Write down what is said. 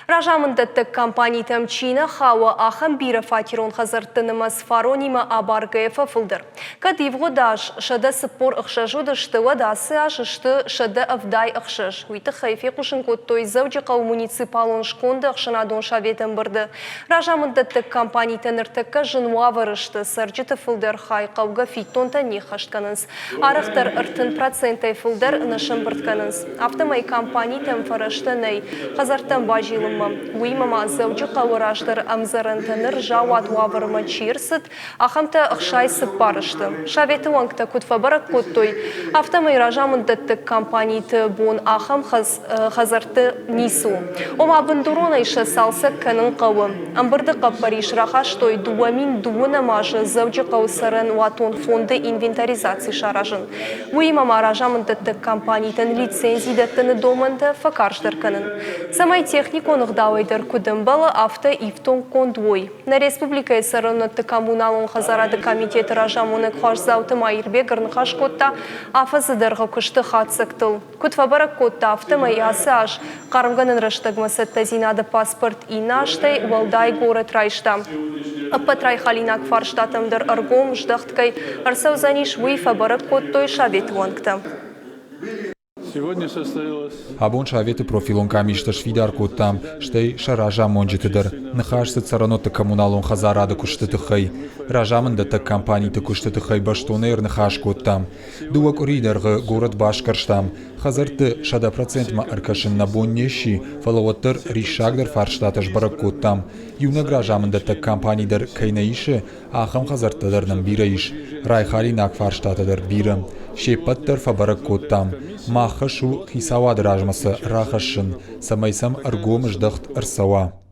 Ражамындаттық компании тәмчина хауа ахам бира фатирон хазартынымас фаронима абаргаефа фылдыр. Кадивго даш шада сыппор ықшажуды штыва дасы аш шты шада авдай ықшаж. Уйты хайфе кушын коттой завджықау муниципалон шконды ықшанадон шаветен бұрды. Ражамындаттық компании тәніртікка жынуа варышты сарджыты фылдыр хайқауға фиттонта не хаштқанынс. Арықтар ыртын процентай фылдыр нышын бұртканынс. Автомай компании тәм фарышты ней. Хазартан бажилы Уймама завджы қауыраштыр амзарантаныр жауат уавырма чирсыт, ахамта ықшайсып барышты. Шаветі уаңкта күтфабарак коттой. Автомай ражамындаттық компанийті бон ахам хазарты нису. Ома бұндурона иша салса кәнін қауы. Амбырды қаппариш рахаштой дуамин дуына мажы завджы қаусарын уатон фонды инвентаризации шаражын. Уймама ражамындаттық компанийтін лицензидаттыны домынды факарштыр кәнін. Самай техник Дауайдар кудымбалы авто ифтон кондвой. На республика саронатты коммуналын хазарады комитеті ражамуны қашзауты майырбегірін қашкотта афазыдарға күшті қатсықтыл. Күтфабарак котта автомай асы аш қарымғанын раштагмасы тазинады паспорт инаштай уалдай город райшта. Аппатрай халинак фарштатымдыр аргом ждахткай арсаузаниш выйфабарак коттой шабет ванкта. Сегодня состоялось... Абон шаветы профилон камишта швидар коттам, штей шаража монжитыдыр. Нахашсы цараноты коммуналон хазарады куштыты хай. Ражамында так компанийты куштыты хай баштонер нахаш коттам. Дуак уридерғы город башкарштам. Хазарты шада процентма аркашын набон неши, фалаваттыр ришагдыр фарштатыш барак коттам. Юнаг ражамында так компанийдер кайнаиши, ахам хазартыдырным бирайш. Райхали нак фарштатыдыр бирам. Шепаттыр фабарак коттам. Маха шу хисава дражмасы рахашын, самайсам аргом ждахт арсава.